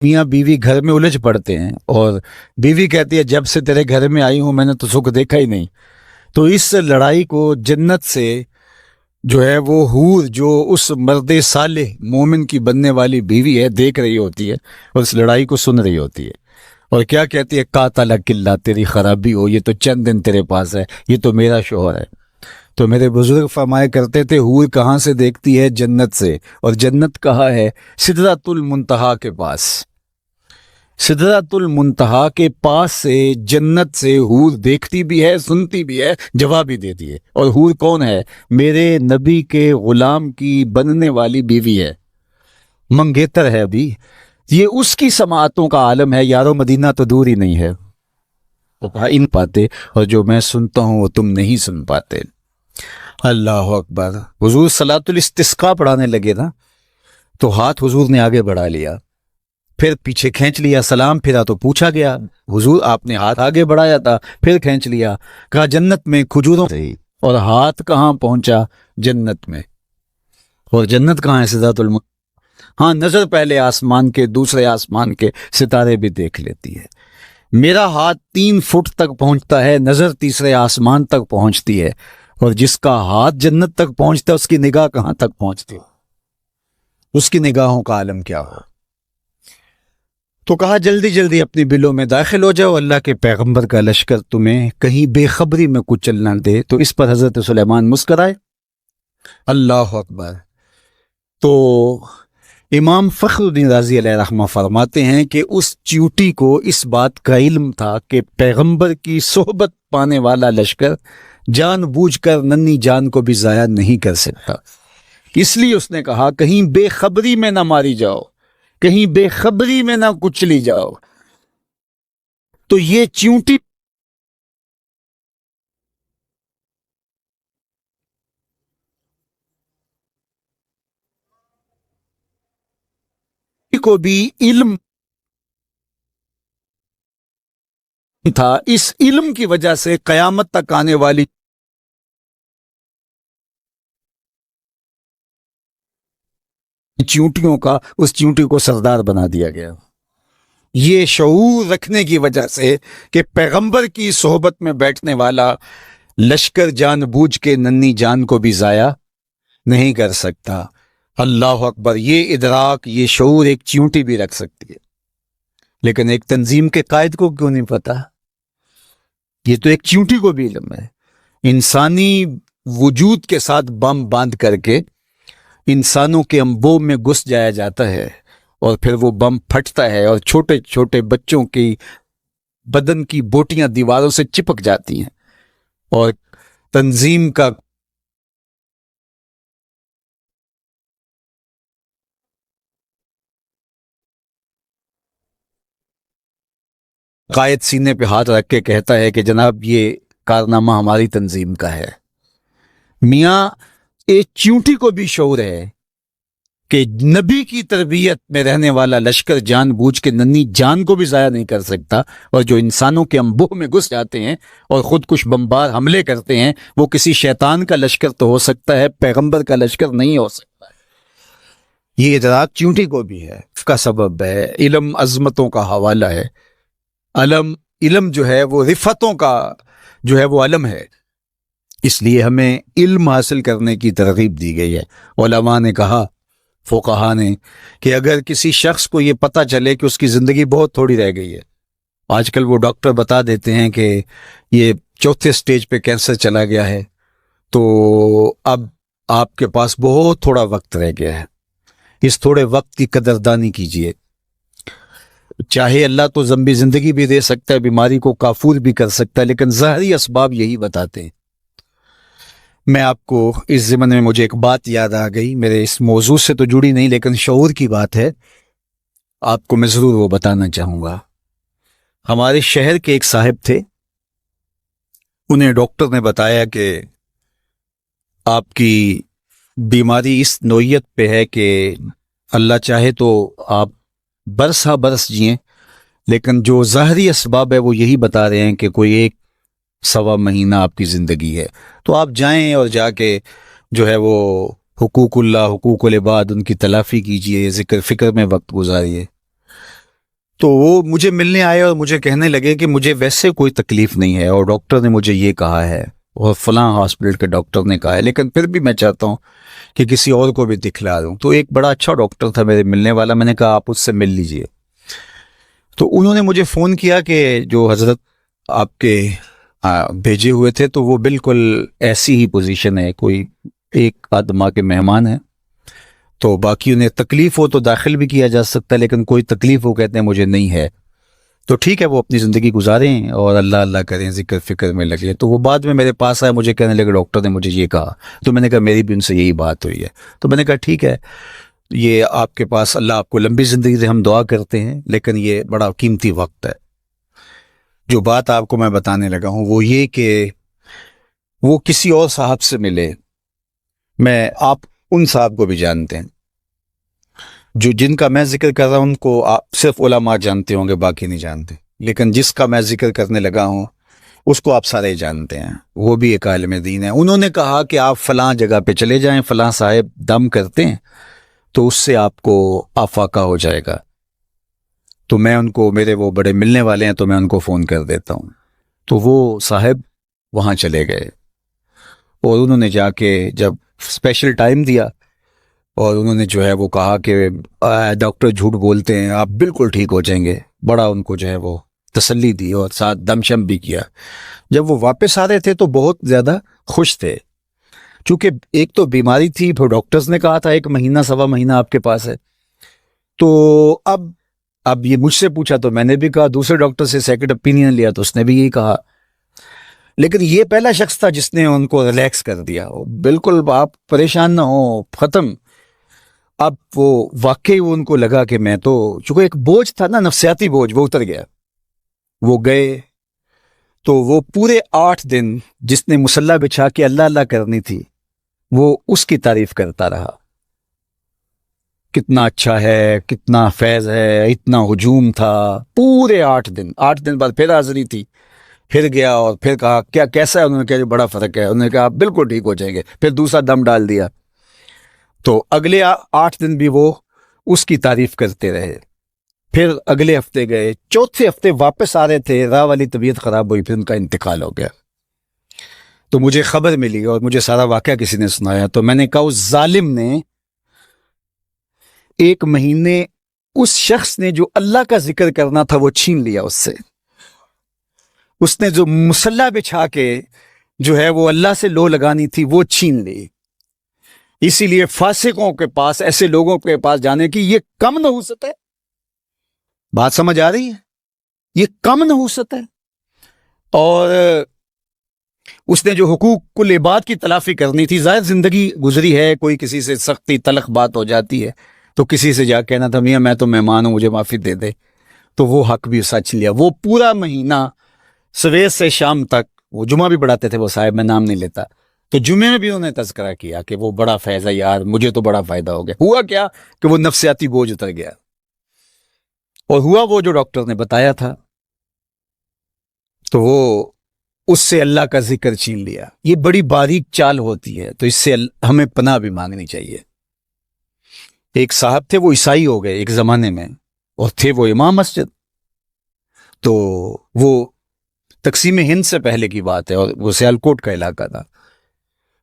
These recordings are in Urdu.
میاں بیوی گھر میں الجھ پڑتے ہیں اور بیوی کہتی ہے جب سے تیرے گھر میں آئی ہوں میں نے تو سکھ دیکھا ہی نہیں. تو اس لڑائی کو جنت سے جو ہے وہ حور جو اس مرد صالح مومن کی بننے والی بیوی ہے دیکھ رہی ہوتی ہے اور اس لڑائی کو سن رہی ہوتی ہے اور کیا کہتی ہے قاتل کلّا تیری خرابی ہو، یہ تو چند دن تیرے پاس ہے، یہ تو میرا شوہر ہے. تو میرے بزرگ فرمایا کرتے تھے حور کہاں سے دیکھتی ہے؟ جنت سے. اور جنت کہاں ہے؟ سدرۃ المنتہا کے پاس. سدرۃ المنتہا کے پاس سے جنت سے حور دیکھتی بھی ہے، سنتی بھی ہے، جواب بھی دیتی ہے. اور حور کون ہے؟ میرے نبی کے غلام کی بننے والی بیوی ہے، منگیتر ہے ابھی. یہ اس کی سماعتوں کا عالم ہے یارو، مدینہ تو دور ہی نہیں ہے. تو کہا ان پاتے اور جو میں سنتا ہوں وہ تم نہیں سن پاتے. اللہ اکبر. حضور صلاۃ الاستسقاء پڑھانے لگے نا تو ہاتھ حضور نے آگے بڑھا لیا، پھر پیچھے کھینچ لیا، سلام پھرا تو پوچھا گیا حضور آپ نے ہاتھ آگے بڑھایا تھا، پھر کھینچ لیا. کہا جنت میں کھجوروں رہی. اور ہاتھ کہاں پہنچا؟ جنت میں. اور جنت کہاں ہے؟ سدرۃ المنتہا. ہاں نظر پہلے آسمان کے، دوسرے آسمان کے ستارے بھی دیکھ لیتی ہے. میرا ہاتھ 3 فٹ تک پہنچتا ہے، نظر تیسرے آسمان تک پہنچتی ہے. اور جس کا ہاتھ جنت تک پہنچتا ہے اس کی نگاہ کہاں تک پہنچتی ہے؟ اس کی نگاہوں کا عالم کیا ہو. تو کہا جلدی جلدی اپنی بلوں میں داخل ہو جاؤ، اللہ کے پیغمبر کا لشکر تمہیں کہیں بے خبری میں کچل نہ دے. تو اس پر حضرت سلیمان مسکرائے. اللہ اکبر. تو امام فخر الدین رازی علیہ رحمہ فرماتے ہیں کہ اس چیوٹی کو اس بات کا علم تھا کہ پیغمبر کی صحبت پانے والا لشکر جان بوجھ کر ننھی جان کو بھی ضائع نہیں کر سکتا. اس لیے اس نے کہا کہیں بے خبری میں نہ ماری جاؤ، کہیں بے خبری میں نہ کچلی جاؤ. تو یہ چیونٹی کو بھی علم تھا، اس علم کی وجہ سے قیامت تک آنے والی چیونٹیوں کا اس چیونٹی کو سردار بنا دیا گیا. یہ شعور رکھنے کی وجہ سے کہ پیغمبر کی صحبت میں بیٹھنے والا لشکر جان بوجھ کے ننھی جان کو بھی ضائع نہیں کر سکتا. اللہ اکبر. یہ ادراک، یہ شعور ایک چیونٹی بھی رکھ سکتی ہے، لیکن ایک تنظیم کے قائد کو کیوں نہیں پتا؟ یہ تو ایک چیونٹی کو بھی علم ہے. انسانی وجود کے ساتھ بم باندھ کر کے انسانوں کے انبوہ میں گھس جایا جاتا ہے اور پھر وہ بم پھٹتا ہے اور چھوٹے چھوٹے بچوں کی بدن کی بوٹیاں دیواروں سے چپک جاتی ہیں اور تنظیم کا قائد سینے پہ ہاتھ رکھ کے کہتا ہے کہ جناب یہ کارنامہ ہماری تنظیم کا ہے. میاں ایک چیونٹی کو بھی شعور ہے کہ نبی کی تربیت میں رہنے والا لشکر جان بوجھ کے ننھی جان کو بھی ضائع نہیں کر سکتا، اور جو انسانوں کے انبوہ میں گھس جاتے ہیں اور خود کش بمبار حملے کرتے ہیں وہ کسی شیطان کا لشکر تو ہو سکتا ہے، پیغمبر کا لشکر نہیں ہو سکتا. یہ ادراک چیونٹی کو بھی ہے، اس کا سبب ہے علم عظمتوں کا حوالہ ہے. علم جو ہے وہ رفتوں کا جو ہے وہ علم ہے، اس لیے ہمیں علم حاصل کرنے کی ترغیب دی گئی ہے. علماء نے کہا، فقہا نے، کہ اگر کسی شخص کو یہ پتہ چلے کہ اس کی زندگی بہت تھوڑی رہ گئی ہے، آج کل وہ ڈاکٹر بتا دیتے ہیں کہ یہ 4تھے سٹیج پہ کینسر چلا گیا ہے، تو اب آپ کے پاس بہت تھوڑا وقت رہ گیا ہے، اس تھوڑے وقت کی قدردانی کیجیے. چاہے اللہ تو لمبی زندگی بھی دے سکتا ہے، بیماری کو کافور بھی کر سکتا ہے، لیکن ظاہری اسباب یہی بتاتے ہیں. میں آپ کو اس ضمن میں مجھے ایک بات یاد آ گئی، میرے اس موضوع سے تو جڑی نہیں لیکن شعور کی بات ہے، آپ کو میں ضرور وہ بتانا چاہوں گا. ہمارے شہر کے ایک صاحب تھے، انہیں ڈاکٹر نے بتایا کہ آپ کی بیماری اس نوعیت پہ ہے کہ اللہ چاہے تو آپ برس ہا برس جئیں، لیکن جو ظاہری اسباب ہے وہ یہی بتا رہے ہیں کہ کوئی 1 سوا مہینہ آپ کی زندگی ہے. تو آپ جائیں اور جا کے جو ہے وہ حقوق اللہ، حقوق العباد، ان کی تلافی کیجئے، ذکر فکر میں وقت گزاریے. تو وہ مجھے ملنے آئے اور مجھے کہنے لگے کہ مجھے ویسے کوئی تکلیف نہیں ہے اور ڈاکٹر نے مجھے یہ کہا ہے اور فلاں ہاسپٹل کے ڈاکٹر نے کہا ہے، لیکن پھر بھی میں چاہتا ہوں کہ کسی اور کو بھی دکھلا دوں۔ تو ایک بڑا اچھا ڈاکٹر تھا میرے ملنے والا، میں نے کہا آپ اس سے مل لیجئے۔ تو انہوں نے مجھے فون کیا کہ جو حضرت آپ کے بھیجے ہوئے تھے تو وہ بالکل ایسی ہی پوزیشن ہے، کوئی ایک آدھ ماہ کے مہمان ہیں، تو باقی انہیں تکلیف ہو تو داخل بھی کیا جا سکتا ہے، لیکن کوئی تکلیف وہ کہتے ہیں مجھے نہیں ہے، تو ٹھیک ہے وہ اپنی زندگی گزاریں اور اللہ اللہ کریں، ذکر فکر میں لگے۔ تو وہ بعد میں میرے پاس آئے، مجھے کہنے لگے ڈاکٹر نے مجھے یہ کہا، تو میں نے کہا میری بھی ان سے یہی بات ہوئی ہے۔ تو میں نے کہا ٹھیک ہے، یہ آپ کے پاس اللہ آپ کو لمبی زندگی دے، ہم دعا کرتے ہیں، لیکن یہ بڑا قیمتی وقت ہے۔ جو بات آپ کو میں بتانے لگا ہوں وہ یہ کہ وہ کسی اور صاحب سے ملے، آپ ان صاحب کو بھی جانتے ہیں، جو جن کا میں ذکر کر رہا ہوں ان کو آپ صرف علماء جانتے ہوں گے، باقی نہیں جانتے، لیکن جس کا میں ذکر کرنے لگا ہوں اس کو آپ سارے جانتے ہیں، وہ بھی ایک عالم دین ہے۔ انہوں نے کہا کہ آپ فلاں جگہ پہ چلے جائیں، فلاں صاحب دم کرتے ہیں تو اس سے آپ کو آفاقہ ہو جائے گا۔ تو میں ان کو، میرے وہ بڑے ملنے والے ہیں تو میں ان کو فون کر دیتا ہوں۔ تو وہ صاحب وہاں چلے گئے اور انہوں نے جا کے جب اسپیشل ٹائم دیا اور انہوں نے جو ہے وہ کہا کہ ڈاکٹر جھوٹ بولتے ہیں، آپ بالکل ٹھیک ہو جائیں گے، بڑا ان کو جو ہے وہ تسلی دی اور ساتھ دم شم بھی کیا۔ جب وہ واپس آ رہے تھے تو بہت زیادہ خوش تھے، چونکہ ایک تو بیماری تھی، پھر ڈاکٹرز نے کہا تھا 1 مہینہ سوا مہینہ آپ کے پاس ہے، تو اب یہ مجھ سے پوچھا تو میں نے بھی کہا، دوسرے ڈاکٹر سے سیکنڈ اوپینین لیا تو اس نے بھی یہی کہا، لیکن یہ پہلا شخص تھا جس نے ان کو ریلیکس کر دیا، بالکل آپ پریشان نہ ہو، ختم۔ اب وہ واقعی وہ ان کو لگا کہ میں تو، چونکہ ایک بوجھ تھا نا، نفسیاتی بوجھ، وہ اتر گیا۔ وہ گئے تو وہ پورے 8 دن جس نے مصلی بچھا کے اللہ اللہ کرنی تھی وہ اس کی تعریف کرتا رہا، کتنا اچھا ہے، کتنا فیض ہے، اتنا ہجوم تھا، پورے 8 دن۔ 8 دن بعد پھر حاضری تھی، پھر گیا اور پھر کہا کیا کیسا ہے، انہوں نے کہا بڑا فرق ہے، انہوں نے کہا آپ بالکل ٹھیک ہو جائیں گے، پھر دوسرا دم ڈال دیا۔ تو اگلے 8 دن بھی وہ اس کی تعریف کرتے رہے۔ پھر اگلے ہفتے گئے، چوتھے ہفتے واپس آ رہے تھے، راہ والی طبیعت خراب ہوئی، پھر ان کا انتقال ہو گیا۔ تو مجھے خبر ملی اور مجھے سارا واقعہ کسی نے سنایا، تو میں نے کہا اس ظالم نے 1 مہینے اس شخص نے جو اللہ کا ذکر کرنا تھا وہ چھین لیا اس سے، اس نے جو مصلی بچھا کے جو ہے وہ اللہ سے لو لگانی تھی وہ چھین لی۔ اسی لیے فاسقوں کے پاس، ایسے لوگوں کے پاس جانے کی یہ کم نحوست ہے، بات سمجھ آ رہی ہے؟ یہ کم نحوست ہے۔ اور اس نے جو حقوق العباد کی تلافی کرنی تھی، ظاہر زندگی گزری ہے، کوئی کسی سے سختی تلخ بات ہو جاتی ہے تو کسی سے جا کہنا تھا میاں میں تو مہمان ہوں، مجھے معافی دے دے، تو وہ حق بھی سچ لیا۔ وہ پورا مہینہ سویر سے شام تک، وہ جمعہ بھی پڑھاتے تھے وہ صاحب، میں نام نہیں لیتا، تو جمعے میں بھی انہوں نے تذکرہ کیا کہ وہ بڑا فیض ہے یار، مجھے تو بڑا فائدہ ہو گیا۔ ہوا کیا کہ وہ نفسیاتی بوجھ اتر گیا، اور ہوا وہ جو ڈاکٹر نے بتایا تھا، تو وہ اس سے اللہ کا ذکر چھین لیا۔ یہ بڑی باریک چال ہوتی ہے، تو اس سے ہمیں پناہ بھی مانگنی چاہیے۔ ایک صاحب تھے، وہ عیسائی ہو گئے ایک زمانے میں، اور تھے وہ امام مسجد، تو وہ تقسیم ہند سے پہلے کی بات ہے اور وہ سیالکوٹ کا علاقہ تھا۔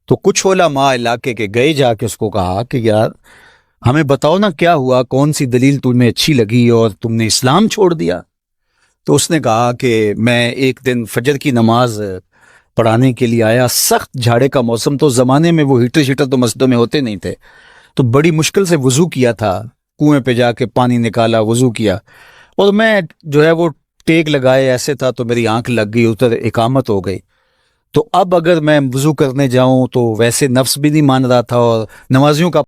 تو کچھ علماء علاقے کے گئے، جا کے اس کو کہا کہ یار ہمیں بتاؤ نا کیا ہوا، کون سی دلیل تمہیں اچھی لگی اور تم نے اسلام چھوڑ دیا؟ تو اس نے کہا کہ میں ایک دن فجر کی نماز پڑھانے کے لیے آیا، سخت جھاڑے کا موسم، تو زمانے میں وہ ہیٹر شیٹر تو مسجدوں میں ہوتے نہیں تھے، تو بڑی مشکل سے وضو کیا تھا، کنویں پہ جا کے پانی نکالا، وضو کیا، اور میں جو ہے وہ ٹیک لگائے ایسے تھا تو میری آنکھ لگ گئی، ادھر اقامت ہو گئی۔ تو اب اگر میں وضو کرنے جاؤں تو ویسے نفس بھی نہیں مان رہا تھا اور نمازیوں کا